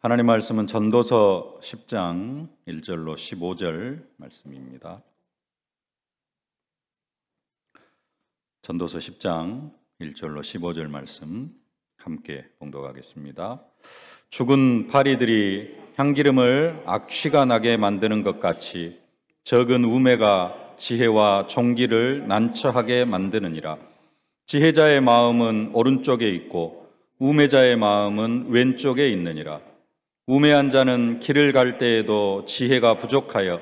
하나님 말씀은 전도서 10장 1절로 15절 말씀입니다. 전도서 10장 1절로 15절 말씀 함께 봉독하겠습니다. 죽은 파리들이 향기름을 악취가 나게 만드는 것 같이 적은 우매가 지혜와 종기를 난처하게 만드느니라. 지혜자의 마음은 오른쪽에 있고 우매자의 마음은 왼쪽에 있느니라. 우매한 자는 길을 갈 때에도 지혜가 부족하여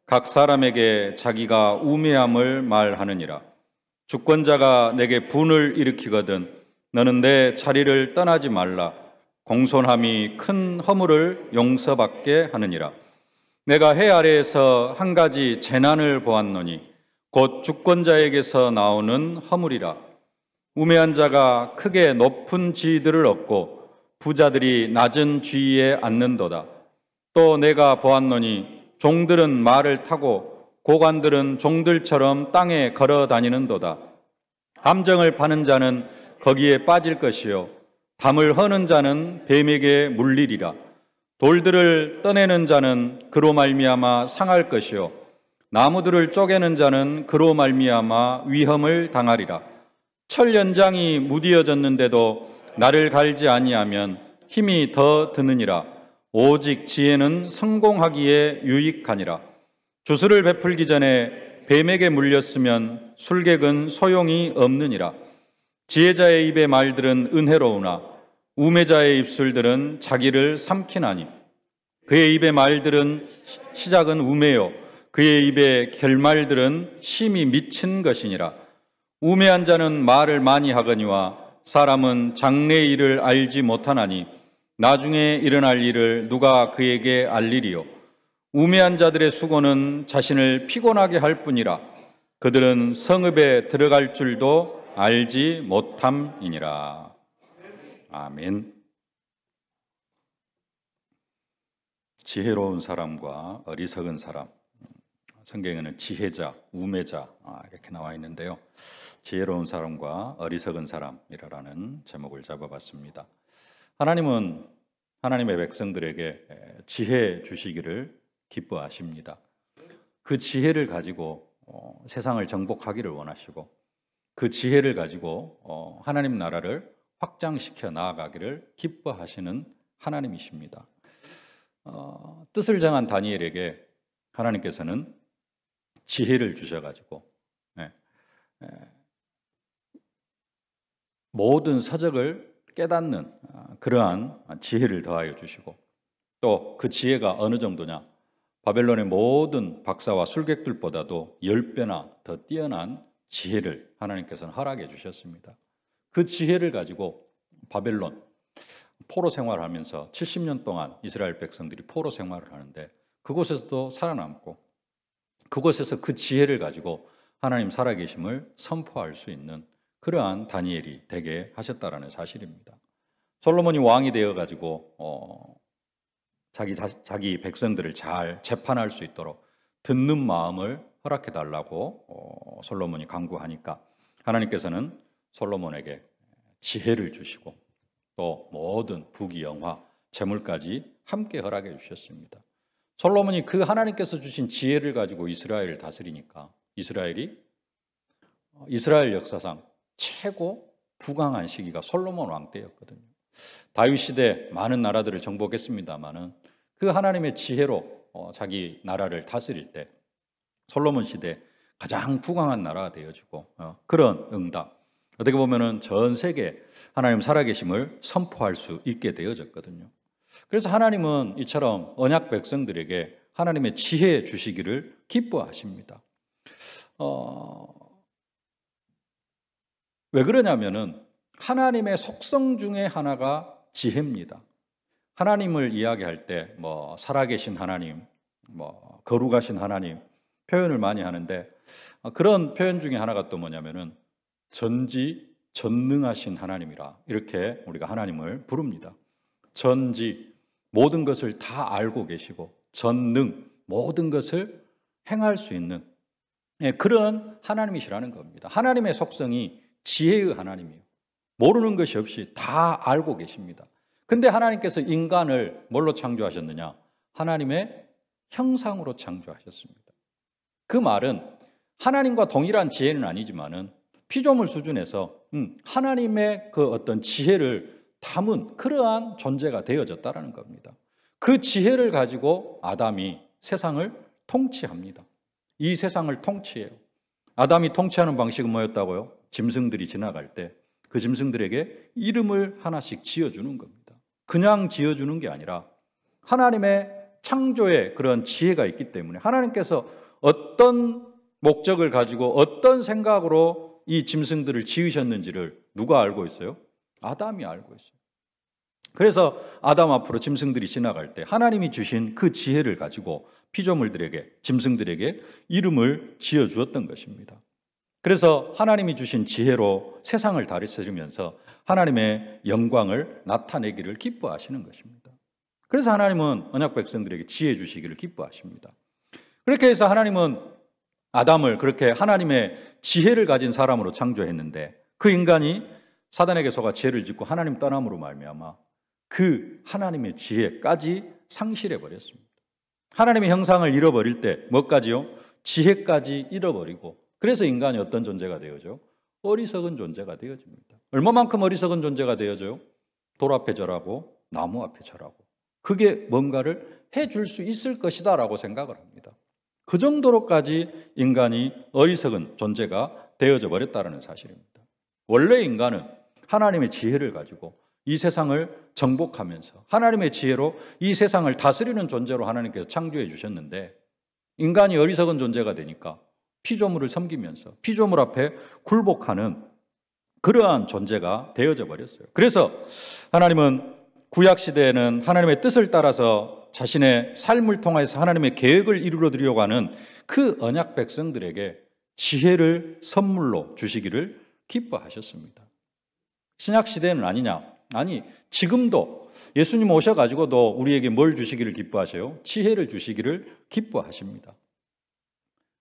각 사람에게 자기가 우매함을 말하느니라. 주권자가 내게 분을 일으키거든 너는 내 자리를 떠나지 말라. 공손함이 큰 허물을 용서받게 하느니라. 내가 해 아래에서 한 가지 재난을 보았노니 곧 주권자에게서 나오는 허물이라. 우매한 자가 크게 높은 지위들을 얻고 부자들이 낮은 지위에 앉는도다. 또 내가 보았노니 종들은 말을 타고 고관들은 종들처럼 땅에 걸어 다니는도다. 함정을 파는 자는 거기에 빠질 것이요 담을 허는 자는 뱀에게 물리리라. 돌들을 떠내는 자는 그로 말미암아 상할 것이요 나무들을 쪼개는 자는 그로 말미암아 위험을 당하리라. 철 연장이 무디어졌는데도 나를 갈지 아니하면 힘이 더 드느니라. 오직 지혜는 성공하기에 유익하니라. 주술을 베풀기 전에 뱀에게 물렸으면 술객은 소용이 없느니라. 지혜자의 입의 말들은 은혜로우나 우매자의 입술들은 자기를 삼키나니 그의 입의 말들은 시작은 우매요 그의 입의 결말들은 심히 미친 것이니라. 우매한 자는 말을 많이 하거니와 사람은 장래의 일을 알지 못하나니 나중에 일어날 일을 누가 그에게 알리리요. 우매한 자들의 수고는 자신을 피곤하게 할 뿐이라. 그들은 성읍에 들어갈 줄도 알지 못함이니라. 아멘. 지혜로운 사람과 어리석은 사람, 성경에는 지혜자, 우매자 이렇게 나와 있는데요. 지혜로운 사람과 어리석은 사람이라는 제목을 잡아봤습니다. 하나님은 하나님의 백성들에게 지혜 주시기를 기뻐하십니다. 그 지혜를 가지고 세상을 정복하기를 원하시고 그 지혜를 가지고 하나님 나라를 확장시켜 나아가기를 기뻐하시는 하나님이십니다. 뜻을 정한 다니엘에게 하나님께서는 지혜를 주셔가지고 모든 서적을 깨닫는 그러한 지혜를 더하여 주시고 또 그 지혜가 어느 정도냐, 바벨론의 모든 박사와 술객들보다도 10배나 더 뛰어난 지혜를 하나님께서는 허락해 주셨습니다. 그 지혜를 가지고 바벨론 포로 생활하면서 70년 동안 이스라엘 백성들이 포로 생활을 하는데 그곳에서도 살아남고 그곳에서 그 지혜를 가지고 하나님 살아계심을 선포할 수 있는 그러한 다니엘이 되게 하셨다라는 사실입니다. 솔로몬이 왕이 되어가지고 자기 백성들을 잘 재판할 수 있도록 듣는 마음을 허락해달라고 솔로몬이 간구하니까 하나님께서는 솔로몬에게 지혜를 주시고 또 모든 부귀영화, 재물까지 함께 허락해 주셨습니다. 솔로몬이 그 하나님께서 주신 지혜를 가지고 이스라엘을 다스리니까 이스라엘 역사상 최고 부강한 시기가 솔로몬 왕 때였거든요. 다윗 시대 많은 나라들을 정복했습니다마는 그 하나님의 지혜로 자기 나라를 다스릴 때 솔로몬 시대 가장 부강한 나라가 되어지고 그런 응답, 어떻게 보면은 전 세계 하나님 살아계심을 선포할 수 있게 되어졌거든요. 그래서 하나님은 이처럼 언약 백성들에게 하나님의 지혜 주시기를 기뻐하십니다. 왜 그러냐면은 하나님의 속성 중에 하나가 지혜입니다. 하나님을 이야기할 때 살아계신 하나님, 거룩하신 하나님 표현을 많이 하는데 그런 표현 중에 하나가 또 뭐냐면은 전지전능하신 하나님이라 이렇게 우리가 하나님을 부릅니다. 전지 모든 것을 다 알고 계시고 전능 모든 것을 행할 수 있는 그런 하나님이시라는 겁니다. 하나님의 속성이 지혜의 하나님이에요. 모르는 것이 없이 다 알고 계십니다. 근데 하나님께서 인간을 뭘로 창조하셨느냐? 하나님의 형상으로 창조하셨습니다. 그 말은 하나님과 동일한 지혜는 아니지만은 피조물 수준에서 하나님의 그 어떤 지혜를 담은 그러한 존재가 되어졌다라는 겁니다. 그 지혜를 가지고 아담이 세상을 통치합니다. 이 세상을 통치해요. 아담이 통치하는 방식은 뭐였다고요? 짐승들이 지나갈 때 그 짐승들에게 이름을 하나씩 지어주는 겁니다. 그냥 지어주는 게 아니라 하나님의 창조의 그런 지혜가 있기 때문에 하나님께서 어떤 목적을 가지고 어떤 생각으로 이 짐승들을 지으셨는지를 누가 알고 있어요? 아담이 알고 있어요. 그래서 아담 앞으로 짐승들이 지나갈 때 하나님이 주신 그 지혜를 가지고 피조물들에게, 짐승들에게 이름을 지어주었던 것입니다. 그래서 하나님이 주신 지혜로 세상을 다스리면서 하나님의 영광을 나타내기를 기뻐하시는 것입니다. 그래서 하나님은 언약 백성들에게 지혜 주시기를 기뻐하십니다. 그렇게 해서 하나님은 아담을 그렇게 하나님의 지혜를 가진 사람으로 창조했는데 그 인간이 사단에게 속아 죄를 짓고 하나님 떠남으로 말미암아 그 하나님의 지혜까지 상실해 버렸습니다. 하나님의 형상을 잃어버릴 때 뭐까지요? 지혜까지 잃어버리고 그래서 인간이 어떤 존재가 되어져? 어리석은 존재가 되어집니다. 얼마만큼 어리석은 존재가 되어져요? 돌 앞에 절하고 나무 앞에 절하고 그게 뭔가를 해줄 수 있을 것이다 라고 생각을 합니다. 그 정도로까지 인간이 어리석은 존재가 되어져 버렸다는 사실입니다. 원래 인간은 하나님의 지혜를 가지고 이 세상을 정복하면서 하나님의 지혜로 이 세상을 다스리는 존재로 하나님께서 창조해 주셨는데 인간이 어리석은 존재가 되니까 피조물을 섬기면서 피조물 앞에 굴복하는 그러한 존재가 되어져 버렸어요. 그래서 하나님은 구약시대에는 하나님의 뜻을 따라서 자신의 삶을 통해서 하나님의 계획을 이루어 드리려고 하는 그 언약 백성들에게 지혜를 선물로 주시기를 기뻐하셨습니다. 신약시대는 아니냐? 아니, 지금도 예수님 오셔가지고도 우리에게 뭘 주시기를 기뻐하세요? 지혜를 주시기를 기뻐하십니다.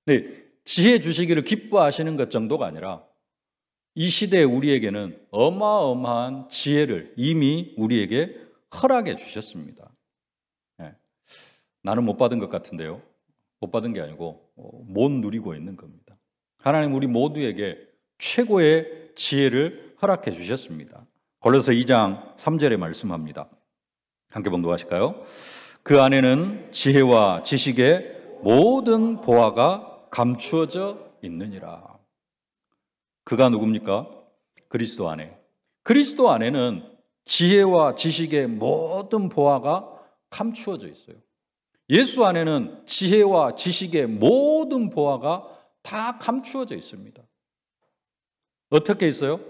네, 지혜 주시기를 기뻐하시는 것 정도가 아니라 이 시대에 우리에게는 어마어마한 지혜를 이미 우리에게 허락해 주셨습니다. 네. 나는 못 받은 것 같은데요. 못 받은 게 아니고 못 누리고 있는 겁니다. 하나님 우리 모두에게 최고의 지혜를 허락해 주셨습니다. 골로새 2장 3절에 말씀합니다. 함께 봉독하실까요? 그 안에는 지혜와 지식의 모든 보화가 감추어져 있느니라. 그가 누굽니까? 그리스도 안에. 그리스도 안에는 지혜와 지식의 모든 보화가 감추어져 있어요. 예수 안에는 지혜와 지식의 모든 보화가 다 감추어져 있습니다. 어떻게 있어요?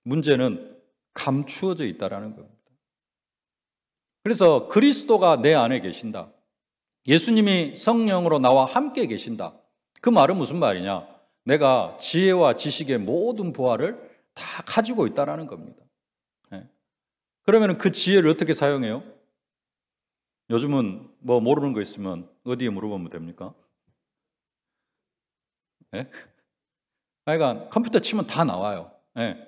문제는 감추어져 있다라는 겁니다. 그래서 그리스도가 내 안에 계신다. 예수님이 성령으로 나와 함께 계신다. 그 말은 무슨 말이냐? 내가 지혜와 지식의 모든 보화를 다 가지고 있다라는 겁니다. 네. 그러면 그 지혜를 어떻게 사용해요? 요즘은 뭐 모르는 거 있으면 어디에 물어보면 됩니까? 네? 그러니까 컴퓨터 치면 다 나와요. 네.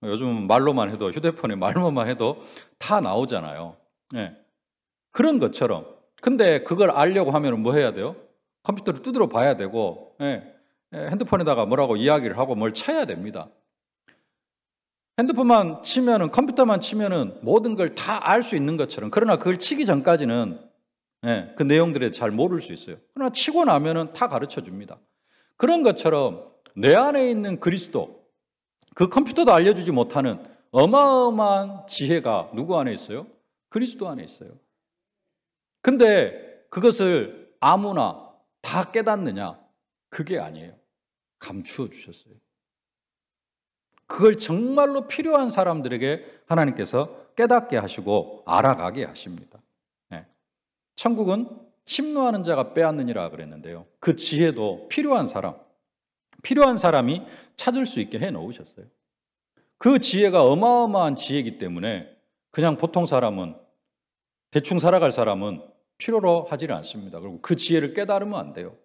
요즘은 말로만 해도 휴대폰에 말로만 해도 다 나오잖아요. 네. 그런 것처럼. 근데 그걸 알려고 하면 뭐 해야 돼요? 컴퓨터를 두드려 봐야 되고 핸드폰에다가 뭐라고 이야기를 하고 뭘 쳐야 됩니다. 핸드폰만 치면은 컴퓨터만 치면은 모든 걸 다 알 수 있는 것처럼 그러나 그걸 치기 전까지는 그 내용들에 잘 모를 수 있어요. 그러나 치고 나면은 다 가르쳐 줍니다. 그런 것처럼 내 안에 있는 그리스도 그 컴퓨터도 알려주지 못하는 어마어마한 지혜가 누구 안에 있어요? 그리스도 안에 있어요. 근데 그것을 아무나 다 깨닫느냐? 그게 아니에요. 감추어 주셨어요. 그걸 정말로 필요한 사람들에게 하나님께서 깨닫게 하시고 알아가게 하십니다. 네. 천국은 침노하는 자가 빼앗느니라 그랬는데요. 그 지혜도 필요한 사람이 찾을 수 있게 해놓으셨어요. 그 지혜가 어마어마한 지혜이기 때문에 그냥 보통 사람은, 대충 살아갈 사람은 필요로 하지를 않습니다. 그리고 그 지혜를 깨달으면 안 돼요.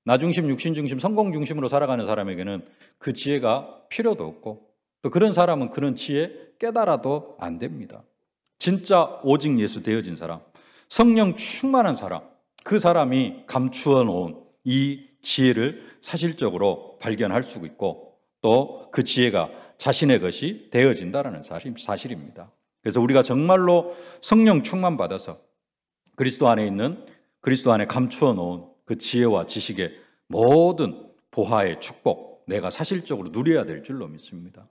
나 중심, 육신 중심, 성공 중심으로 살아가는 사람에게는 그 지혜가 필요도 없고 또 그런 사람은 그런 지혜 깨달아도 안 됩니다. 진짜 오직 예수 되어진 사람, 성령 충만한 사람, 그 사람이 감추어 놓은 이 지혜를 사실적으로 발견할 수 있고 또 그 지혜가 자신의 것이 되어진다는 사실입니다. 그래서 우리가 정말로 성령 충만 받아서 그리스도 안에 감추어 놓은 그 지혜와 지식의 모든 보화의 축복, 내가 사실적으로 누려야 될 줄로 믿습니다.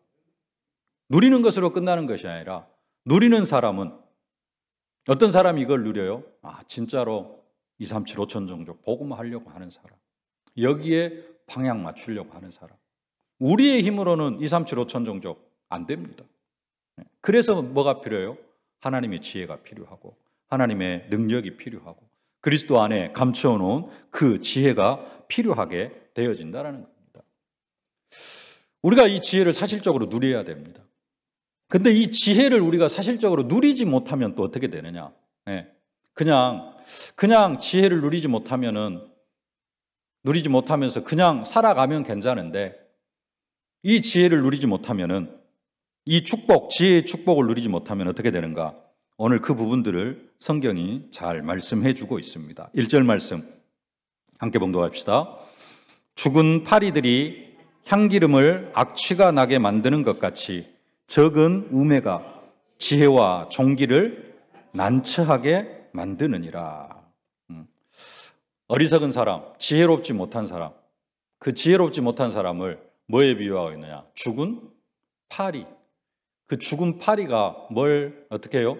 누리는 것으로 끝나는 것이 아니라 누리는 사람은 어떤 사람이 이걸 누려요? 진짜로 2, 3, 7, 5천 종족 복음하려고 하는 사람, 여기에 방향 맞추려고 하는 사람. 우리의 힘으로는 2, 3, 7, 5천 종족 안 됩니다. 그래서 뭐가 필요해요? 하나님의 지혜가 필요하고 하나님의 능력이 필요하고 그리스도 안에 감추어 놓은 그 지혜가 필요하게 되어진다는 겁니다. 우리가 이 지혜를 사실적으로 누려야 됩니다. 근데 이 지혜를 우리가 사실적으로 누리지 못하면 또 어떻게 되느냐? 그냥 지혜를 누리지 못하면서 그냥 살아가면 괜찮은데 이 지혜를 누리지 못하면은 이 축복, 지혜의 축복을 누리지 못하면 어떻게 되는가? 오늘 그 부분들을 성경이 잘 말씀해 주고 있습니다. 1절 말씀 함께 봉독합시다. 죽은 파리들이 향기름을 악취가 나게 만드는 것 같이 적은 우매가 지혜와 종기를 난처하게 만드느니라. 어리석은 사람, 지혜롭지 못한 사람, 그 지혜롭지 못한 사람을 뭐에 비유하고 있느냐? 죽은 파리. 그 죽은 파리가 뭘 어떻게 해요?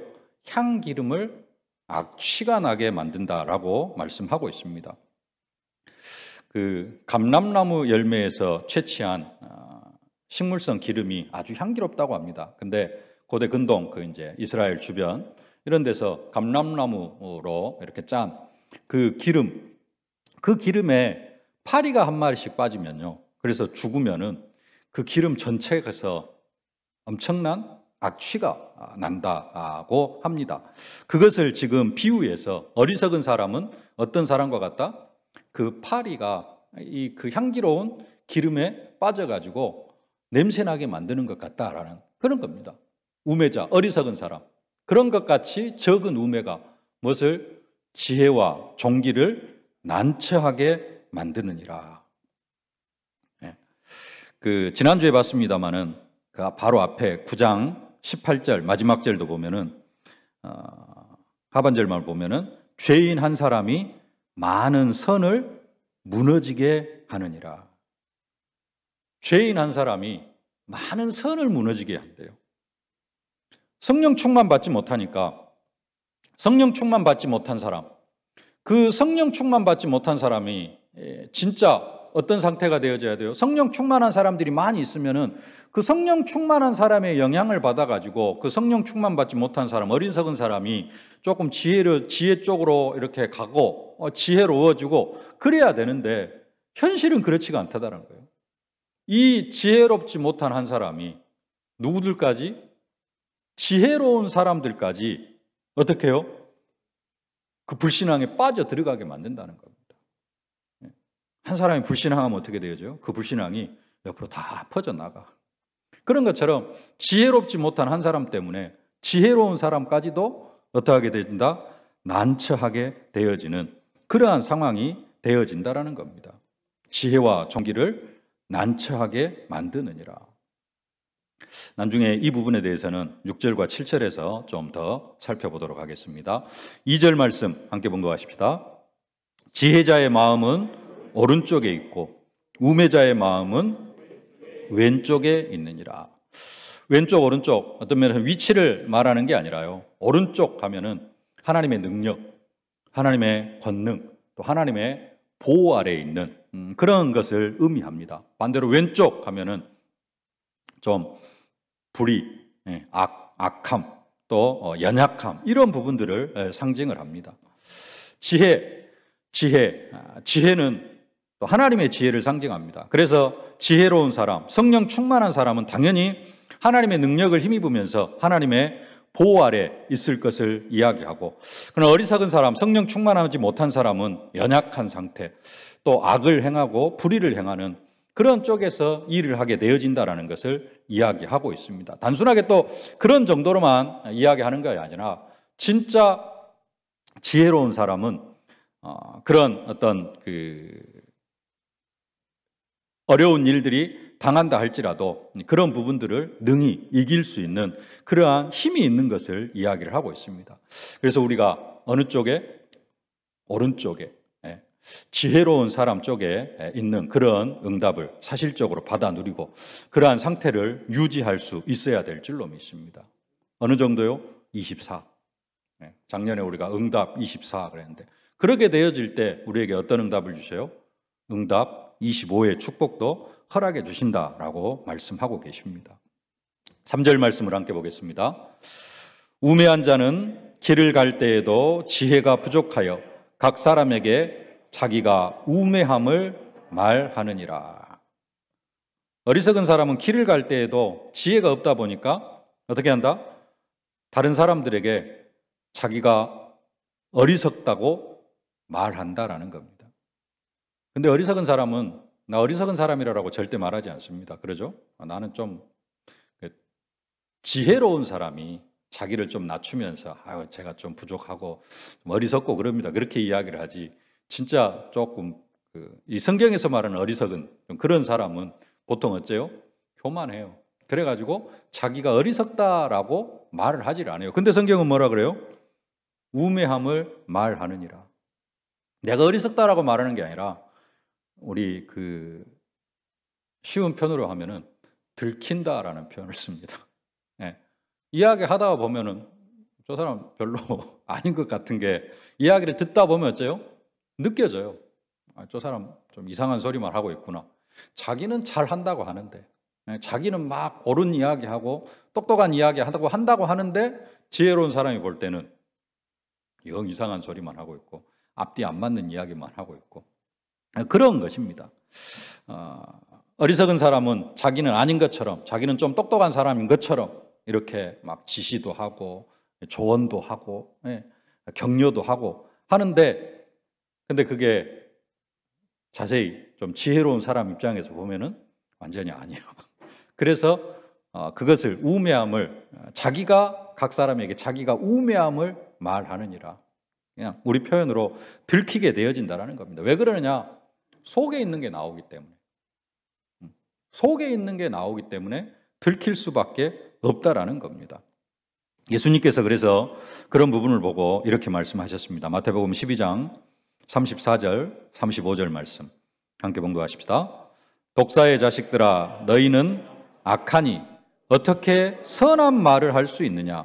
향기름을 악취가 나게 만든다라고 말씀하고 있습니다. 그 감람나무 열매에서 채취한 식물성 기름이 아주 향기롭다고 합니다. 근데 고대 근동 이제 이스라엘 주변 이런 데서 감람나무로 이렇게 짠 그 기름에 파리가 한 마리씩 빠지면요. 그래서 죽으면은 그 기름 전체에서 엄청난 악취가 난다고 합니다. 그것을 지금 비유해서 어리석은 사람은 어떤 사람과 같다? 그 파리가 그 향기로운 기름에 빠져가지고 냄새나게 만드는 것 같다라는 그런 겁니다. 우매자, 어리석은 사람. 그런 것 같이 적은 우매가 무엇을? 지혜와 종기를 난처하게 만드느니라. 지난주에 봤습니다마는 그 바로 앞에 9장 18절 마지막 절도 보면은 하반절만 보면은 죄인 한 사람이 많은 선을 무너지게 하느니라. 죄인 한 사람이 많은 선을 무너지게 한대요. 성령 충만 받지 못하니까 성령 충만 받지 못한 사람, 그 성령 충만 받지 못한 사람이 진짜 어떤 상태가 되어져야 돼요? 성령 충만한 사람들이 많이 있으면은 그 성령 충만한 사람의 영향을 받아가지고 그 성령 충만 받지 못한 사람, 어리석은 사람이 조금 지혜 쪽으로 이렇게 가고 지혜로워지고 그래야 되는데 현실은 그렇지가 않다는 거예요. 이 지혜롭지 못한 한 사람이 누구들까지? 지혜로운 사람들까지 어떻게 해요? 그 불신앙에 빠져 들어가게 만든다는 겁니다. 한 사람이 불신앙하면 어떻게 되죠? 그 불신앙이 옆으로 다 퍼져나가. 그런 것처럼 지혜롭지 못한 한 사람 때문에 지혜로운 사람까지도 어떻게 된다? 난처하게 되어지는 그러한 상황이 되어진다라는 겁니다. 지혜와 종기를 난처하게 만드느니라. 나중에 이 부분에 대해서는 6절과 7절에서 좀 더 살펴보도록 하겠습니다. 2절 말씀 함께 봉독하십시다. 지혜자의 마음은 오른쪽에 있고 우매자의 마음은 왼쪽에 있느니라. 왼쪽 오른쪽 어떤 면에서 위치를 말하는 게 아니라요. 오른쪽 하면은 하나님의 능력, 하나님의 권능, 또 하나님의 보호 아래에 있는 그런 것을 의미합니다. 반대로 왼쪽 하면은 좀 불의, 악함, 또 연약함 이런 부분들을 상징을 합니다. 지혜는 또 하나님의 지혜를 상징합니다. 그래서 지혜로운 사람, 성령 충만한 사람은 당연히 하나님의 능력을 힘입으면서 하나님의 보호 아래 있을 것을 이야기하고, 그러나 어리석은 사람, 성령 충만하지 못한 사람은 연약한 상태, 또 악을 행하고 불의를 행하는 그런 쪽에서 일을 하게 되어진다라는 것을 이야기하고 있습니다. 단순하게 또 그런 정도로만 이야기하는 것이 아니라 진짜 지혜로운 사람은 그런 어떤 어려운 일들이 당한다 할지라도 그런 부분들을 능히 이길 수 있는 그러한 힘이 있는 것을 이야기를 하고 있습니다. 그래서 우리가 어느 쪽에? 오른쪽에, 지혜로운 사람 쪽에 있는 그런 응답을 사실적으로 받아 누리고 그러한 상태를 유지할 수 있어야 될 줄로 믿습니다. 어느 정도요? 24. 작년에 우리가 응답 24 그랬는데 그렇게 되어질 때 우리에게 어떤 응답을 주셔요? 응답 25의 축복도 허락해 주신다라고 말씀하고 계십니다. 3절 말씀을 함께 보겠습니다. 우매한 자는 길을 갈 때에도 지혜가 부족하여 각 사람에게 자기가 우매함을 말하느니라. 어리석은 사람은 길을 갈 때에도 지혜가 없다 보니까 어떻게 한다? 다른 사람들에게 자기가 어리석다고 말한다라는 겁니다. 근데 어리석은 사람은 나 어리석은 사람이라고 절대 말하지 않습니다. 그러죠? 나는 좀 지혜로운 사람이 자기를 좀 낮추면서 제가 좀 부족하고 좀 어리석고 그럽니다. 그렇게 이야기를 하지. 진짜 조금 이 성경에서 말하는 어리석은 그런 사람은 보통 어째요? 교만해요. 그래가지고 자기가 어리석다라고 말을 하질 않아요. 근데 성경은 뭐라 그래요? 우매함을 말하느니라. 내가 어리석다라고 말하는 게 아니라 우리 쉬운 편으로 하면은 들킨다라는 표현을 씁니다. 이야기하다가 보면은 저 사람 별로 아닌 것 같은 게 이야기를 듣다 보면 어째요? 느껴져요. 저 사람 좀 이상한 소리만 하고 있구나. 자기는 잘 한다고 하는데, 자기는 막 옳은 이야기하고 똑똑한 이야기 한다고 하는데 지혜로운 사람이 볼 때는 영 이상한 소리만 하고 있고 앞뒤 안 맞는 이야기만 하고 있고 그런 것입니다. 어리석은 사람은 자기는 아닌 것처럼, 자기는 좀 똑똑한 사람인 것처럼 이렇게 막 지시도 하고 조언도 하고 격려도 하고 하는데, 근데 그게 자세히 좀 지혜로운 사람 입장에서 보면은 완전히 아니에요. 그래서 그것을 우매함을 자기가 각 사람에게 자기가 우매함을 말하느니라. 그냥 우리 표현으로 들키게 되어진다라는 겁니다. 왜 그러느냐? 속에 있는 게 나오기 때문에. 속에 있는 게 나오기 때문에 들킬 수밖에 없다라는 겁니다. 예수님께서 그래서 그런 부분을 보고 이렇게 말씀하셨습니다. 마태복음 12장 34절, 35절 말씀 함께 봉독하십시다. 독사의 자식들아, 너희는 악하니 어떻게 선한 말을 할 수 있느냐?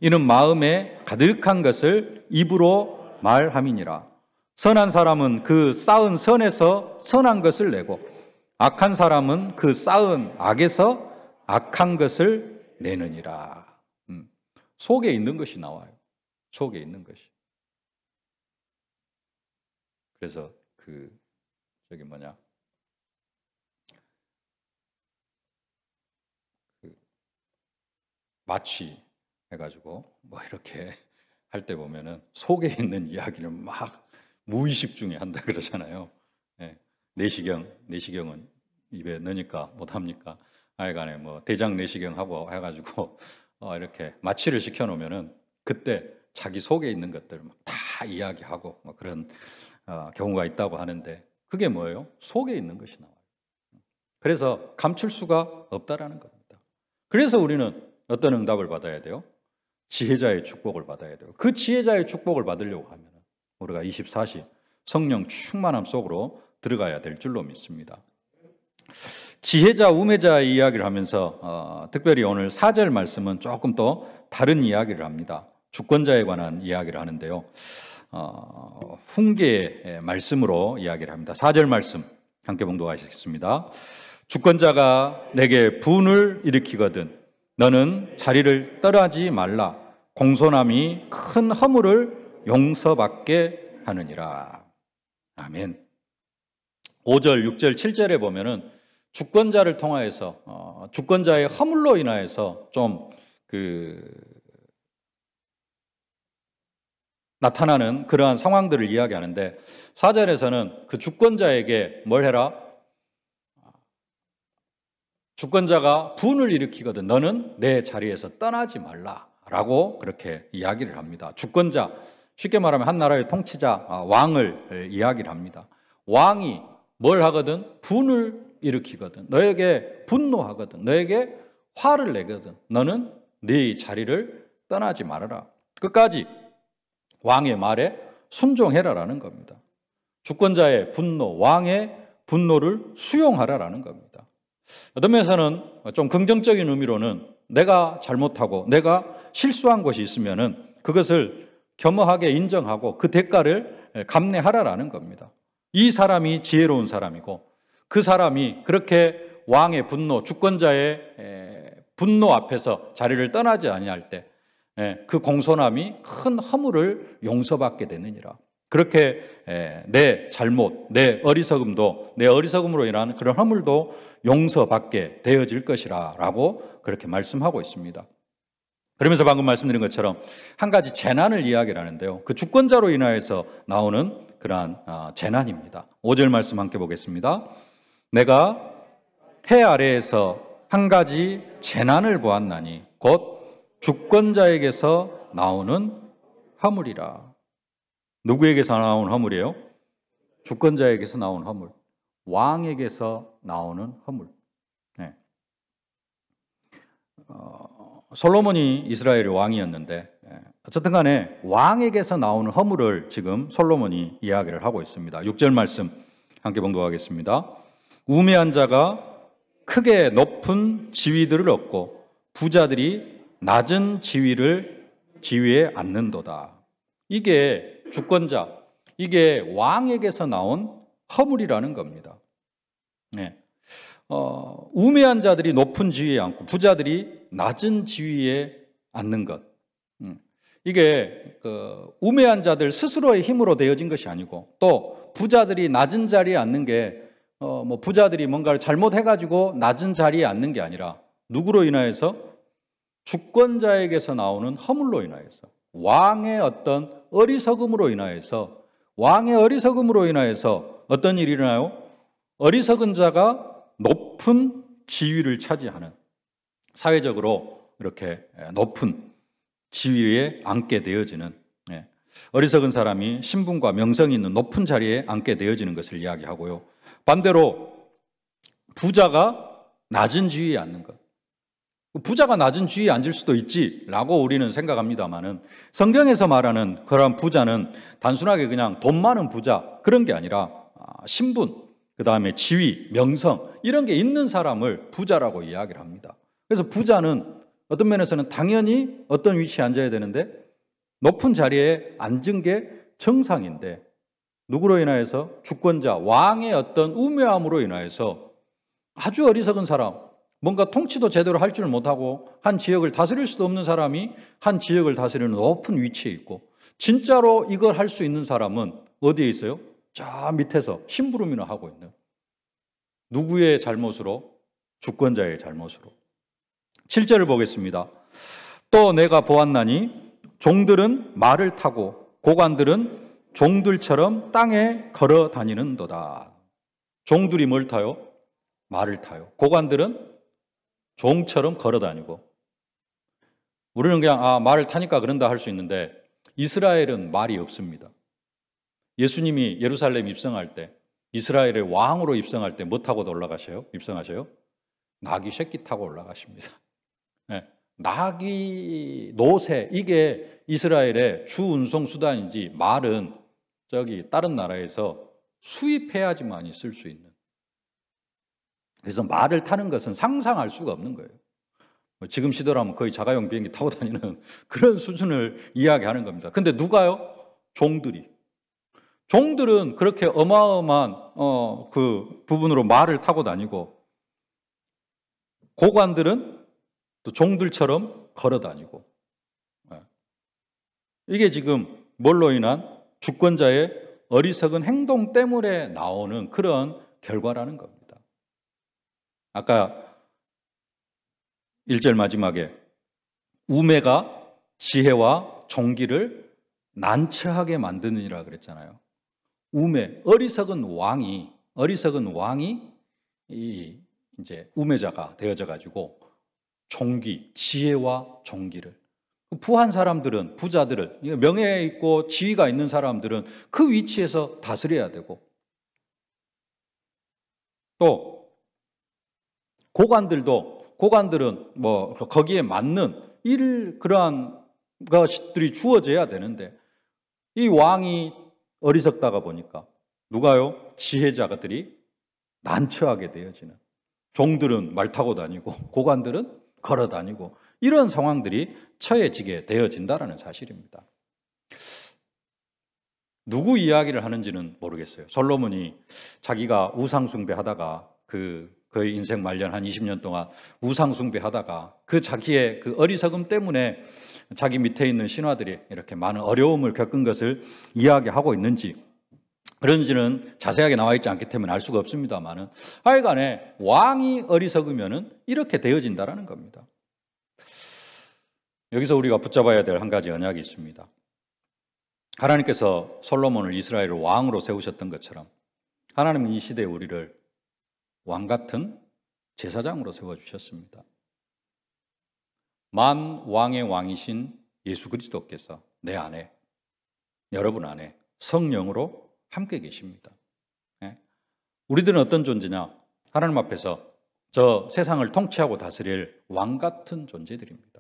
이는 마음에 가득한 것을 입으로 말함이니라. 선한 사람은 그 쌓은 선에서 선한 것을 내고 악한 사람은 그 쌓은 악에서 악한 것을 내느니라. 속에 있는 것이 나와요. 속에 있는 것이. 그래서 마취 해가지고 뭐 이렇게 할 때 보면은 속에 있는 이야기를 막 무의식 중에 한다 그러잖아요. 내시경은 입에 넣으니까 못 합니까? 하여간에 뭐 대장 내시경 하고 해가지고 이렇게 마취를 시켜 놓으면은 그때 자기 속에 있는 것들을 막 다 이야기하고 뭐 그런 경우가 있다고 하는데 그게 뭐예요? 속에 있는 것이 나와요. 그래서 감출 수가 없다라는 겁니다. 그래서 우리는 어떤 응답을 받아야 돼요? 지혜자의 축복을 받아야 돼요. 그 지혜자의 축복을 받으려고 하면 우리가 24시 성령 충만함 속으로 들어가야 될 줄로 믿습니다. 지혜자, 우매자의 이야기를 하면서 특별히 오늘 4절 말씀은 조금 또 다른 이야기를 합니다. 주권자에 관한 이야기를 하는데요. 훈계의 말씀으로 이야기를 합니다. 4절 말씀 함께 봉독하시겠습니다. 주권자가 내게 분을 일으키거든 너는 자리를 떠나지 말라. 공손함이 큰 허물을 용서받게 하느니라. 아멘. 5절, 6절, 7절에 보면은 주권자를 통하여서 주권자의 허물로 인하여서 좀 나타나는 그러한 상황들을 이야기하는데 4절에서는 그 주권자에게 뭘 해라? 주권자가 분을 일으키거든 너는 내 자리에서 떠나지 말라라고 그렇게 이야기를 합니다. 주권자, 쉽게 말하면 한 나라의 통치자, 왕을 이야기를 합니다. 왕이 뭘 하거든? 분을 일으키거든, 너에게 분노하거든, 너에게 화를 내거든, 너는 네 자리를 떠나지 말아라. 끝까지 왕의 말에 순종해라라는 겁니다. 주권자의 분노, 왕의 분노를 수용하라라는 겁니다. 어떤 면에서는 좀 긍정적인 의미로는 내가 잘못하고 내가 실수한 것이 있으면은 그것을 겸허하게 인정하고 그 대가를 감내하라라는 겁니다. 이 사람이 지혜로운 사람이고 그 사람이 그렇게 왕의 분노, 주권자의 분노 앞에서 자리를 떠나지 아니할 때 그 공손함이 큰 허물을 용서받게 되느니라. 그렇게 내 잘못, 내 어리석음도, 내 어리석음으로 인한 그런 허물도 용서받게 되어질 것이라 라고 그렇게 말씀하고 있습니다. 그러면서 방금 말씀드린 것처럼 한 가지 재난을 이야기를 하는데요, 그 주권자로 인하여서 나오는 그러한 재난입니다. 5절 말씀 함께 보겠습니다. 내가 해 아래에서 한 가지 재난을 보았나니 곧 주권자에게서 나오는 허물이라. 누구에게서 나온 허물이에요? 주권자에게서 나온 허물, 왕에게서 나오는 허물. 네. 솔로몬이 이스라엘의 왕이었는데 어쨌든 간에 왕에게서 나오는 허물을 지금 솔로몬이 이야기를 하고 있습니다. 6절 말씀 함께 봉독하겠습니다. 우매한 자가 크게 높은 지위들을 얻고 부자들이 낮은 지위에 앉는도다. 이게 주권자, 이게 왕에게서 나온 허물이라는 겁니다. 네. 우매한 자들이 높은 지위에 앉고 부자들이 낮은 지위에 앉는 것. 이게 우매한 자들 스스로의 힘으로 되어진 것이 아니고 또 부자들이 낮은 자리에 앉는 게 부자들이 뭔가를 잘못해가지고 낮은 자리에 앉는 게 아니라 누구로 인하여서? 주권자에게서 나오는 허물로 인하여서, 왕의 어떤 어리석음으로 인하여서, 왕의 어리석음으로 인하여서 어떤 일이 일어나요? 어리석은 자가 높은 지위를 차지하는, 사회적으로 이렇게 높은 지위에 앉게 되어지는, 어리석은 사람이 신분과 명성이 있는 높은 자리에 앉게 되어지는 것을 이야기하고요. 반대로 부자가 낮은 지위에 앉는 것. 부자가 낮은 지위에 앉을 수도 있지라고 우리는 생각합니다만은 성경에서 말하는 그러한 부자는 단순하게 그냥 돈 많은 부자 그런 게 아니라 신분, 그 다음에 지위, 명성 이런 게 있는 사람을 부자라고 이야기를 합니다. 그래서 부자는 어떤 면에서는 당연히 어떤 위치에 앉아야 되는데 높은 자리에 앉은 게 정상인데 누구로 인하여서? 주권자, 왕의 어떤 우매함으로 인하여서 아주 어리석은 사람, 뭔가 통치도 제대로 할 줄 못하고 한 지역을 다스릴 수도 없는 사람이 한 지역을 다스리는 높은 위치에 있고 진짜로 이걸 할 수 있는 사람은 어디에 있어요? 저 밑에서 심부름이나 하고 있는. 누구의 잘못으로? 주권자의 잘못으로. 7절을 보겠습니다. 또 내가 보았나니 종들은 말을 타고 고관들은 종들처럼 땅에 걸어 다니는도다. 종들이 뭘 타요? 말을 타요. 고관들은 종처럼 걸어 다니고. 우리는 그냥 말을 타니까 그런다 할 수 있는데 이스라엘은 말이 없습니다. 예수님이 예루살렘 입성할 때, 이스라엘의 왕으로 입성할 때 뭐 타고 올라가셔요? 입성하셔요? 나귀 새끼 타고 올라가십니다. 네. 나귀, 노새, 이게 이스라엘의 주 운송 수단인지 말은 다른 나라에서 수입해야지만 쓸 수 있는. 그래서 말을 타는 것은 상상할 수가 없는 거예요. 지금 시대라면 거의 자가용 비행기 타고 다니는 그런 수준을 이야기하는 겁니다. 근데 누가요? 종들이. 종들은 그렇게 어마어마한 그 부분으로 말을 타고 다니고 고관들은 또 종들처럼 걸어 다니고. 이게 지금 뭘로 인한? 주권자의 어리석은 행동 때문에 나오는 그런 결과라는 겁니다. 아까 1절 마지막에 우매가 지혜와 종기를 난처하게 만드느니라 그랬잖아요. 우매, 어리석은 왕이 이제 우매자가 되어져 가지고 종기, 지혜와 종기를, 부한 사람들은, 부자들을, 명예 있고 지위가 있는 사람들은 그 위치에서 다스려야 되고, 또 고관들은 뭐 거기에 맞는 그러한 것들이 주어져야 되는데, 이 왕이 어리석다가 보니까 누가요? 지혜자들이 난처하게 되어지는, 종들은 말 타고 다니고 고관들은 걸어 다니고, 이런 상황들이 처해지게 되어진다라는 사실입니다. 누구 이야기를 하는지는 모르겠어요. 솔로몬이 자기가 우상숭배하다가 거의 인생 말년 한 20년 동안 우상숭배하다가 자기의 그 어리석음 때문에 자기 밑에 있는 신하들이 이렇게 많은 어려움을 겪은 것을 이야기하고 있는지, 그런지는 자세하게 나와 있지 않기 때문에 알 수가 없습니다만은, 하여간에 왕이 어리석으면은 이렇게 되어진다라는 겁니다. 여기서 우리가 붙잡아야 될 한 가지 언약이 있습니다. 하나님께서 솔로몬을 이스라엘을 왕으로 세우셨던 것처럼 하나님은 이 시대에 우리를 왕 같은 제사장으로 세워주셨습니다. 만 왕의 왕이신 예수 그리스도께서 내 안에, 여러분 안에 성령으로 함께 계십니다. 우리들은 어떤 존재냐? 하나님 앞에서 저 세상을 통치하고 다스릴 왕 같은 존재들입니다.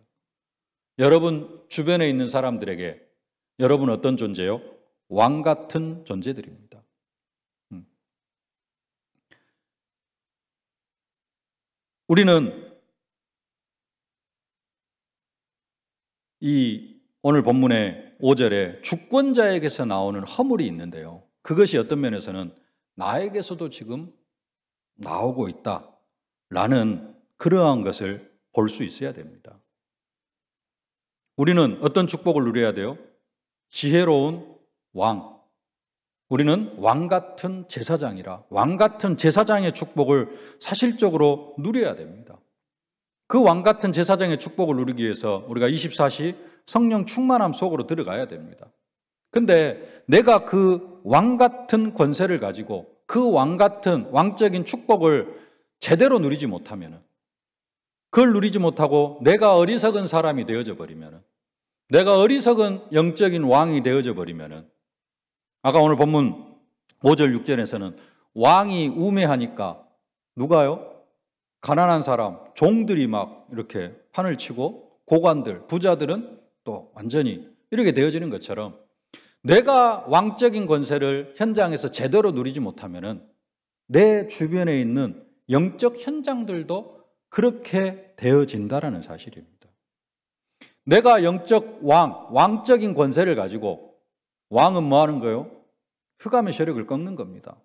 여러분 주변에 있는 사람들에게 여러분 어떤 존재요? 왕 같은 존재들입니다. 우리는 이 오늘 본문의 5절에 주권자에게서 나오는 허물이 있는데요, 그것이 어떤 면에서는 나에게서도 지금 나오고 있다라는 그러한 것을 볼 수 있어야 됩니다. 우리는 어떤 축복을 누려야 돼요? 지혜로운 왕. 우리는 왕 같은 제사장이라, 왕 같은 제사장의 축복을 사실적으로 누려야 됩니다. 그 왕 같은 제사장의 축복을 누리기 위해서 우리가 24시 성령 충만함 속으로 들어가야 됩니다. 근데 내가 그 왕 같은 권세를 가지고 그 왕 같은 왕적인 축복을 제대로 누리지 못하면, 그걸 누리지 못하고 내가 어리석은 사람이 되어져 버리면, 내가 어리석은 영적인 왕이 되어져 버리면, 아까 오늘 본문 5절 6절에서는 왕이 우매하니까 누가요? 가난한 사람, 종들이 막 이렇게 판을 치고 고관들, 부자들은 또 완전히 이렇게 되어지는 것처럼, 내가 왕적인 권세를 현장에서 제대로 누리지 못하면 내 주변에 있는 영적 현장들도 그렇게 되어진다라는 사실입니다. 내가 영적 왕적인 권세를 가지고, 왕은 뭐 하는 거예요? 흑암의 세력을 꺾는 겁니다.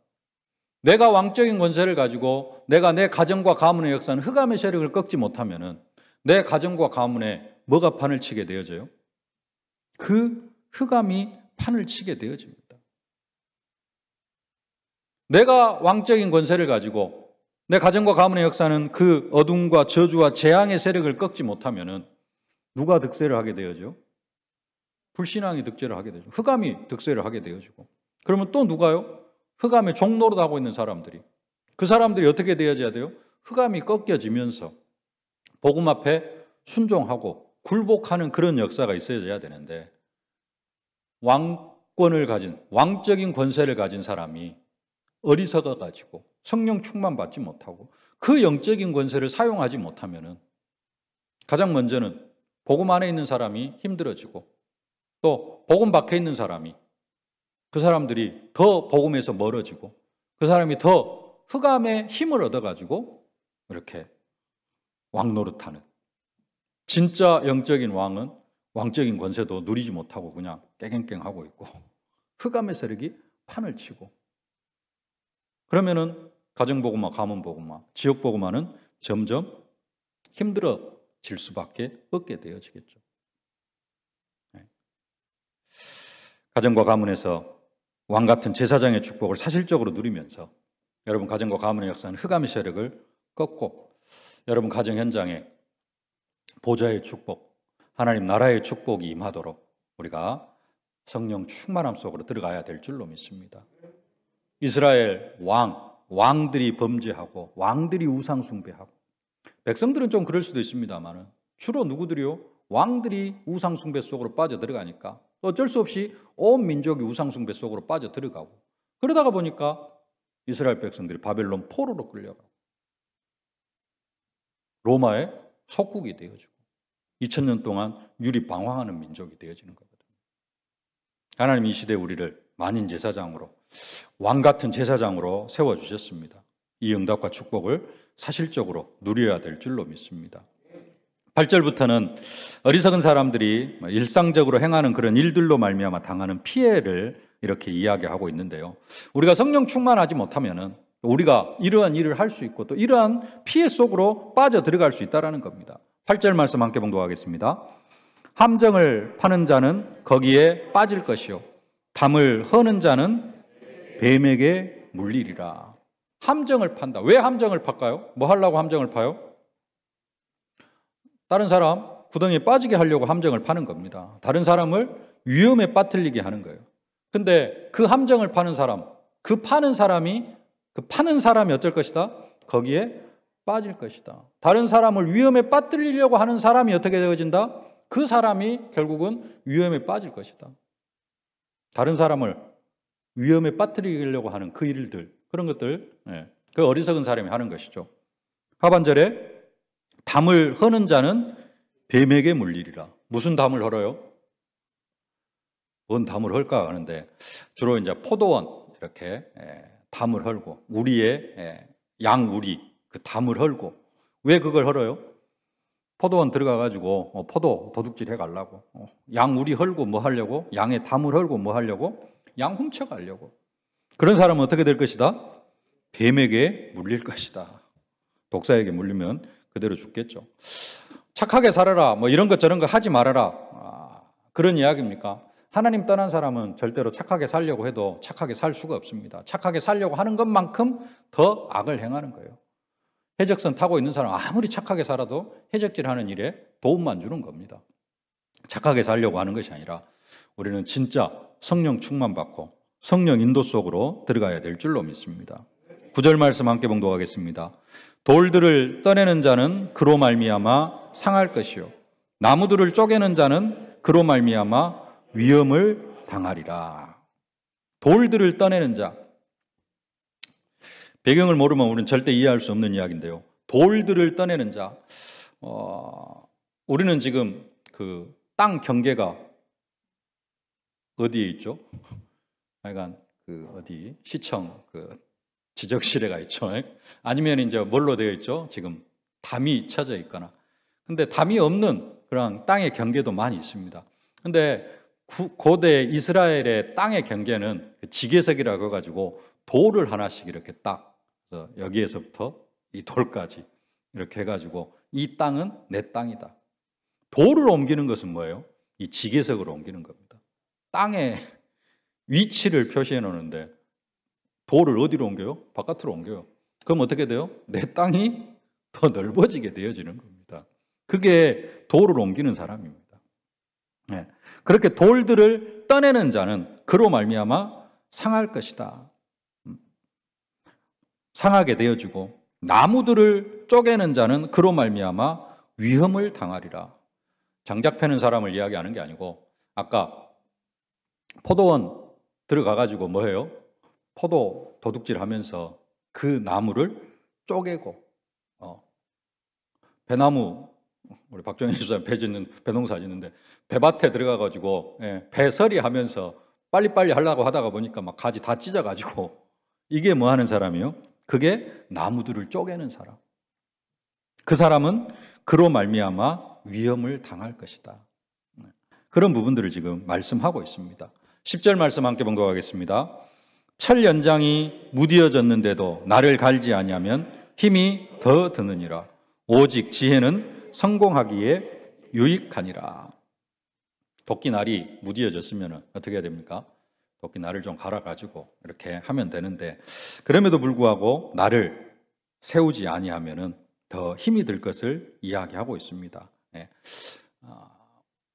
내가 왕적인 권세를 가지고 내가 내 가정과 가문의 역사는 흑암의 세력을 꺾지 못하면 내 가정과 가문에 뭐가 판을 치게 되어져요? 그 흑암이 판을 치게 되어집니다. 내가 왕적인 권세를 가지고 내 가정과 가문의 역사는 그 어둠과 저주와 재앙의 세력을 꺾지 못하면 누가 득세를 하게 되어져? 불신앙이 득세를 하게 되죠. 흑암이 득세를 하게 되어지고, 그러면 또 누가요? 흑암의 종노릇 하고 있는 사람들이, 그 사람들이 어떻게 되어져야 돼요? 흑암이 꺾여지면서 복음 앞에 순종하고 굴복하는 그런 역사가 있어야 되는데, 왕권을 가진, 왕적인 권세를 가진 사람이 어리석어 가지고 성령 충만 받지 못하고 그 영적인 권세를 사용하지 못하면은, 가장 먼저는 복음 안에 있는 사람이 힘들어지고, 또 복음 밖에 있는 사람이, 그 사람들이 더 복음에서 멀어지고, 그 사람이 더 흑암의 힘을 얻어가지고 이렇게 왕노릇하는, 진짜 영적인 왕은 왕적인 권세도 누리지 못하고 그냥 깨갱깽하고 있고 흑암의 세력이 판을 치고, 그러면은 가정복음화, 가문복음화, 지역복음화는 점점 힘들어질 수밖에 없게 되어지겠죠. 가정과 가문에서 왕 같은 제사장의 축복을 사실적으로 누리면서 여러분 가정과 가문의 역사는 흑암의 세력을 꺾고, 여러분 가정 현장에 보좌의 축복, 하나님 나라의 축복이 임하도록 우리가 성령 충만함 속으로 들어가야 될 줄로 믿습니다. 이스라엘 왕, 왕들이 범죄하고 왕들이 우상 숭배하고 백성들은 좀 그럴 수도 있습니다만은 주로 누구들이요? 왕들이 우상 숭배 속으로 빠져들어가니까 어쩔 수 없이 온 민족이 우상 숭배 속으로 빠져들어가고 그러다가 보니까 이스라엘 백성들이 바벨론 포로로 끌려가고 로마의 속국이 되어지고 2000년 동안 유리방황하는 민족이 되어지는 거거든요. 하나님 이 시대에 우리를 만인 제사장으로 왕 같은 제사장으로 세워주셨습니다. 이 응답과 축복을 사실적으로 누려야 될 줄로 믿습니다. 8절부터는 어리석은 사람들이 일상적으로 행하는 그런 일들로 말미암아 당하는 피해를 이렇게 이야기하고 있는데요. 우리가 성령 충만하지 못하면은 우리가 이러한 일을 할 수 있고 또 이러한 피해 속으로 빠져 들어갈 수 있다라는 겁니다. 8절 말씀 함께 봉독하겠습니다. 함정을 파는 자는 거기에 빠질 것이요 담을 허는 자는 뱀에게 물리리라. 함정을 판다. 왜 함정을 팔까요? 뭐 하려고 함정을 파요? 다른 사람 구덩이에 빠지게 하려고 함정을 파는 겁니다. 다른 사람을 위험에 빠뜨리게 하는 거예요. 근데 그 함정을 파는 사람, 그 파는 사람이 어쩔 것이다? 거기에 빠질 것이다. 다른 사람을 위험에 빠뜨리려고 하는 사람이 어떻게 되어진다? 그 사람이 결국은 위험에 빠질 것이다. 다른 사람을 위험에 빠뜨리려고 하는 그 일들, 그런 것들, 그 어리석은 사람이 하는 것이죠. 하반절에 담을 허는 자는 뱀에게 물리리라. 무슨 담을 헐어요? 뭔 담을 헐까 하는데 주로 이제 포도원 이렇게 담을 헐고 우리의 양우리 그 담을 헐고 왜 그걸 헐어요? 포도원 들어가가지고 포도 도둑질 해가려고 양우리 헐고 뭐 하려고? 양의 담을 헐고 뭐 하려고? 양 훔쳐가려고. 그런 사람은 어떻게 될 것이다? 뱀에게 물릴 것이다. 독사에게 물리면 그대로 죽겠죠. 착하게 살아라 뭐 이런 것 저런 거 하지 말아라 그런 이야기입니까? 하나님 떠난 사람은 절대로 착하게 살려고 해도 착하게 살 수가 없습니다. 착하게 살려고 하는 것만큼 더 악을 행하는 거예요. 해적선 타고 있는 사람 아무리 착하게 살아도 해적질하는 일에 도움만 주는 겁니다. 착하게 살려고 하는 것이 아니라 우리는 진짜 성령 충만받고 성령 인도 속으로 들어가야 될 줄로 믿습니다. 9절 말씀 함께 봉독하겠습니다. 돌들을 떠내는 자는 그로 말미암아 상할 것이요 나무들을 쪼개는 자는 그로 말미암아 위험을 당하리라. 돌들을 떠내는 자. 배경을 모르면 우리는 절대 이해할 수 없는 이야기인데요. 돌들을 떠내는 자. 우리는 지금 그 땅 경계가 어디에 있죠? 하여간 그 어디 시청 그 지적실에가 있죠. 아니면 이제 뭘로 되어 있죠? 지금 담이 쳐져 있거나. 근데 담이 없는 그런 땅의 경계도 많이 있습니다. 근데 고대 이스라엘의 땅의 경계는 지게석이라고 해가지고 돌을 하나씩 이렇게 딱 여기에서부터 이 돌까지 이렇게 해가지고 이 땅은 내 땅이다. 돌을 옮기는 것은 뭐예요? 이 지게석으로 옮기는 겁니다. 땅의 위치를 표시해 놓는데 돌을 어디로 옮겨요? 바깥으로 옮겨요. 그럼 어떻게 돼요? 내 땅이 더 넓어지게 되어지는 겁니다. 그게 돌을 옮기는 사람입니다. 네. 그렇게 돌들을 떠내는 자는 그로 말미암아 상할 것이다. 상하게 되어지고 나무들을 쪼개는 자는 그로 말미암아 위험을 당하리라. 장작 패는 사람을 이야기하는 게 아니고 아까 포도원 들어가가지고 뭐해요? 포도 도둑질 하면서 그 나무를 쪼개고 배나무 우리 박정희 집사님 배농사 짓는데 배밭에 들어가가지고 배설이 하면서 빨리빨리 하려고 하다가 보니까 막 가지 다 찢어가지고 이게 뭐 하는 사람이요? 그게 나무들을 쪼개는 사람. 그 사람은 그로 말미암아 위험을 당할 것이다. 그런 부분들을 지금 말씀하고 있습니다. 10절 말씀 함께 봉독하겠습니다. 철 연장이 무디어졌는데도 나를 갈지 아니하면 힘이 더 드느니라. 오직 지혜는 성공하기에 유익하니라. 도끼 날이 무디어졌으면 어떻게 해야 됩니까? 도끼 날을 좀 갈아가지고 이렇게 하면 되는데 그럼에도 불구하고 나를 세우지 아니하면은 더 힘이 들 것을 이야기하고 있습니다.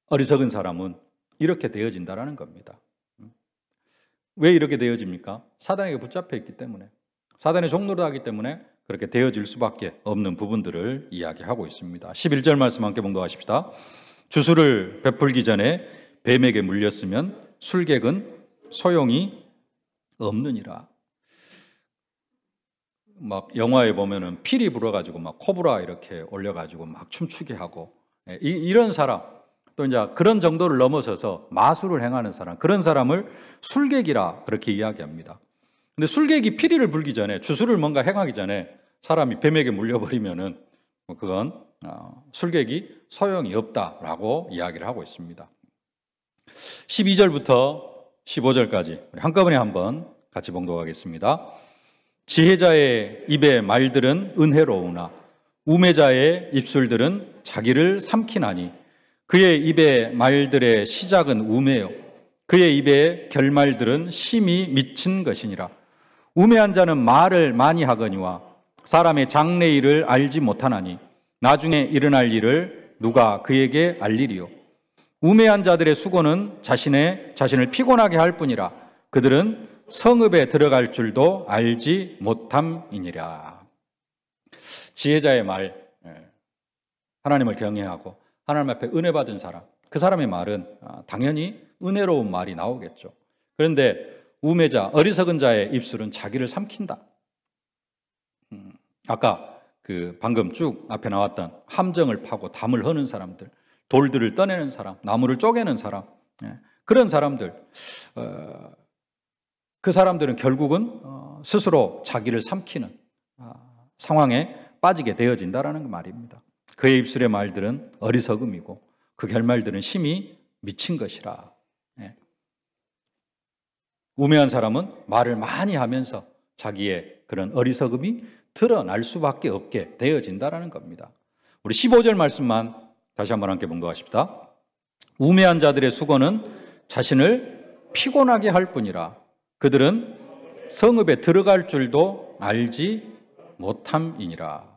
어리석은 사람은 이렇게 되어진다라는 겁니다. 왜 이렇게 되어집니까? 사단에게 붙잡혀 있기 때문에. 사단의 종노릇 하기 때문에 그렇게 되어질 수밖에 없는 부분들을 이야기하고 있습니다. 11절 말씀 함께 봉독하십시다. 주술을 베풀기 전에 뱀에게 물렸으면 술객은 소용이 없느니라. 막 영화에 보면은 피리 불어가지고 막 코브라 이렇게 올려가지고 막 춤추게 하고 이런 사람, 또 이제 그런 정도를 넘어서서 마술을 행하는 사람, 그런 사람을 술객이라 그렇게 이야기합니다. 근데 술객이 피리를 불기 전에, 주술을 뭔가 행하기 전에 사람이 뱀에게 물려버리면은 그건 술객이 소용이 없다라고 이야기를 하고 있습니다. 12절부터 15절까지 한꺼번에 한번 같이 봉독하겠습니다. 지혜자의 입의 말들은 은혜로우나 우매자의 입술들은 자기를 삼키나니 그의 입의 말들의 시작은 우매요 그의 입의 결말들은 심히 미친 것이니라. 우매한 자는 말을 많이 하거니와 사람의 장래일을 알지 못하나니 나중에 일어날 일을 누가 그에게 알리리요. 우매한 자들의 수고는 자신을 피곤하게 할 뿐이라. 그들은 성읍에 들어갈 줄도 알지 못함이니라. 지혜자의 말, 하나님을 경외하고 하나님 앞에 은혜 받은 사람, 그 사람의 말은 당연히 은혜로운 말이 나오겠죠. 그런데 우매자, 어리석은 자의 입술은 자기를 삼킨다. 아까 방금 쭉 앞에 나왔던 함정을 파고 담을 허는 사람들, 돌들을 떠내는 사람, 나무를 쪼개는 사람, 그런 사람들, 그 사람들은 결국은 스스로 자기를 삼키는 상황에 빠지게 되어진다라는 말입니다. 그의 입술의 말들은 어리석음이고 그 결말들은 심히 미친 것이라. 우매한 사람은 말을 많이 하면서 자기의 그런 어리석음이 드러날 수밖에 없게 되어진다라는 겁니다. 우리 15절 말씀만 다시 한번 함께 봉독하십시다. 우매한 자들의 수고는 자신을 피곤하게 할 뿐이라. 그들은 성읍에 들어갈 줄도 알지 못함이니라.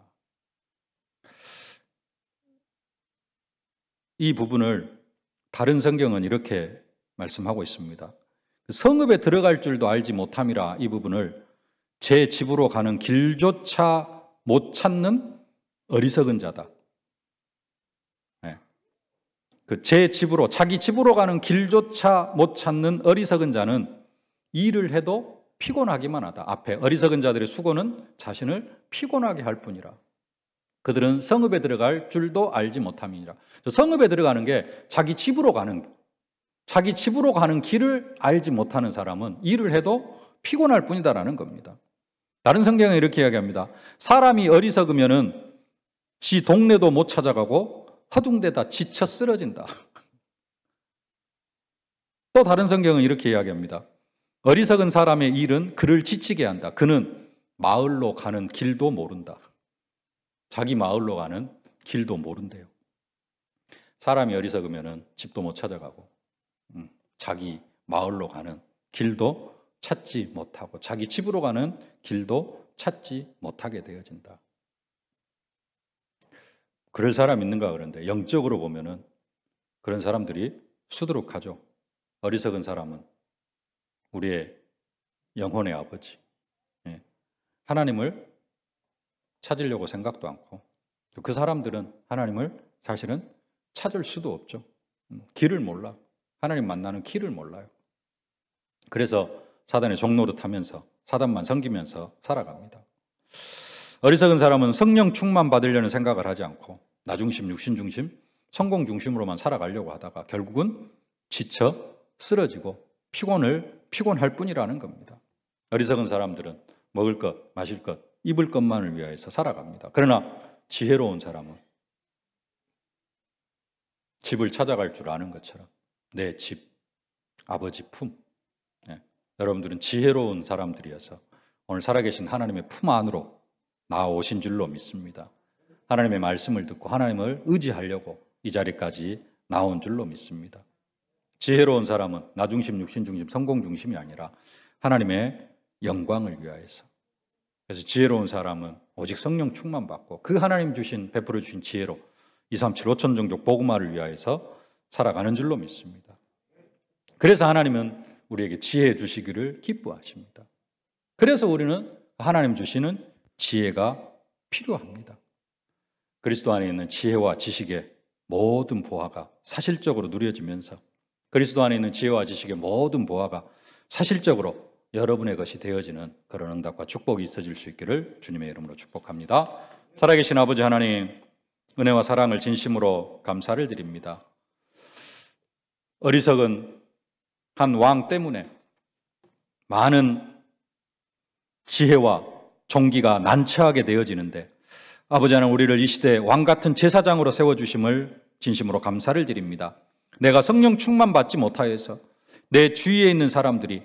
이 부분을 다른 성경은 이렇게 말씀하고 있습니다. 성읍에 들어갈 줄도 알지 못함이라, 이 부분을 제 집으로 가는 길조차 못 찾는 어리석은 자다. 제 집으로, 자기 집으로 가는 길조차 못 찾는 어리석은 자는 일을 해도 피곤하기만 하다. 앞에 어리석은 자들의 수고는 자신을 피곤하게 할 뿐이라. 그들은 성읍에 들어갈 줄도 알지 못함이니라. 성읍에 들어가는 게 자기 집으로 가는 길을 알지 못하는 사람은 일을 해도 피곤할 뿐이다라는 겁니다. 다른 성경은 이렇게 이야기합니다. 사람이 어리석으면은 지 동네도 못 찾아가고 허둥대다 지쳐 쓰러진다. 또 다른 성경은 이렇게 이야기합니다. 어리석은 사람의 일은 그를 지치게 한다. 그는 마을로 가는 길도 모른다. 자기 마을로 가는 길도 모른대요. 사람이 어리석으면은 집도 못 찾아가고 자기 마을로 가는 길도 찾지 못하고 자기 집으로 가는 길도 찾지 못하게 되어진다. 그럴 사람 있는가 그런데 영적으로 보면은 그런 사람들이 수두룩하죠. 어리석은 사람은 우리의 영혼의 아버지, 하나님을 찾으려고 생각도 않고 그 사람들은 하나님을 사실은 찾을 수도 없죠. 길을 몰라. 하나님 만나는 길을 몰라요. 그래서 사단의 종노릇하면서 사단만 섬기면서 살아갑니다. 어리석은 사람은 성령 충만 받으려는 생각을 하지 않고 나 중심, 육신 중심, 성공 중심으로만 살아가려고 하다가 결국은 지쳐 쓰러지고 피곤할 뿐이라는 겁니다. 어리석은 사람들은 먹을 것, 마실 것, 입을 것만을 위하여서 살아갑니다. 그러나 지혜로운 사람은 집을 찾아갈 줄 아는 것처럼 내 집, 아버지 품, 여러분들은 지혜로운 사람들이어서 오늘 살아계신 하나님의 품 안으로 나오신 줄로 믿습니다. 하나님의 말씀을 듣고 하나님을 의지하려고 이 자리까지 나온 줄로 믿습니다. 지혜로운 사람은 나 중심, 육신 중심, 성공 중심이 아니라 하나님의 영광을 위하여서. 그래서 지혜로운 사람은 오직 성령 충만 받고 그 하나님 베풀어 주신 지혜로 237 5천 종족 복음화를 위하여서 살아가는 줄로 믿습니다. 그래서 하나님은 우리에게 지혜 주시기를 기뻐하십니다. 그래서 우리는 하나님 주시는 지혜가 필요합니다. 그리스도 안에 있는 지혜와 지식의 모든 보화가 사실적으로 누려지면서 그리스도 안에 있는 지혜와 지식의 모든 보화가 사실적으로 여러분의 것이 되어지는 그런 응답과 축복이 있어질 수 있기를 주님의 이름으로 축복합니다. 살아계신 아버지 하나님, 은혜와 사랑을 진심으로 감사를 드립니다. 어리석은 한 왕 때문에 많은 지혜와 종기가 난처하게 되어지는데 아버지 하나님, 우리를 이 시대 왕 같은 제사장으로 세워주심을 진심으로 감사를 드립니다. 내가 성령 충만 받지 못하여서 내 주위에 있는 사람들이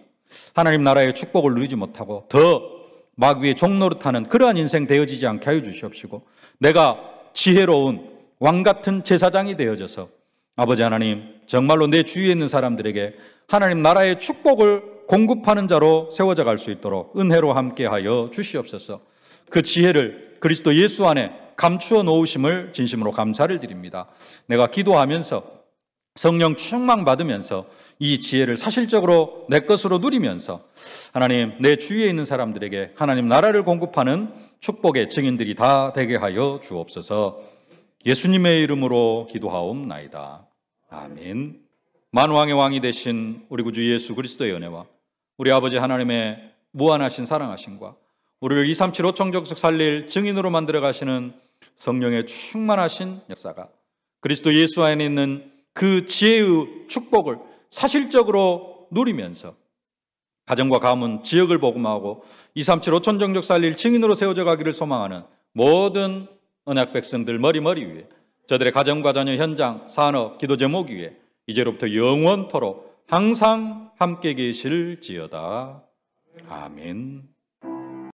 하나님 나라의 축복을 누리지 못하고 더 마귀의 종노릇하는 그러한 인생 되어지지 않게 하여 주시옵시고, 내가 지혜로운 왕 같은 제사장이 되어져서 아버지 하나님, 정말로 내 주위에 있는 사람들에게 하나님 나라의 축복을 공급하는 자로 세워져 갈 수 있도록 은혜로 함께하여 주시옵소서. 그 지혜를 그리스도 예수 안에 감추어 놓으심을 진심으로 감사를 드립니다. 내가 기도하면서 성령 충만 받으면서 이 지혜를 사실적으로 내 것으로 누리면서 하나님, 내 주위에 있는 사람들에게 하나님 나라를 공급하는 축복의 증인들이 다 되게 하여 주옵소서. 예수님의 이름으로 기도하옵나이다. 아멘. 만왕의 왕이 되신 우리 구주 예수 그리스도의 은혜와 우리 아버지 하나님의 무한하신 사랑하심과 우리를 237 5청정석 살릴 증인으로 만들어 가시는 성령의 충만하신 역사가 그리스도 예수 안에 있는 그 지혜의 축복을 사실적으로 누리면서 가정과 가문, 지역을 복음하고 237 5천정적 살릴 증인으로 세워져 가기를 소망하는 모든 언약 백성들 머리 위에, 저들의 가정과 자녀, 현장, 산업, 기도 제목 위에 이제로부터 영원토록 항상 함께 계실지어다. 아멘.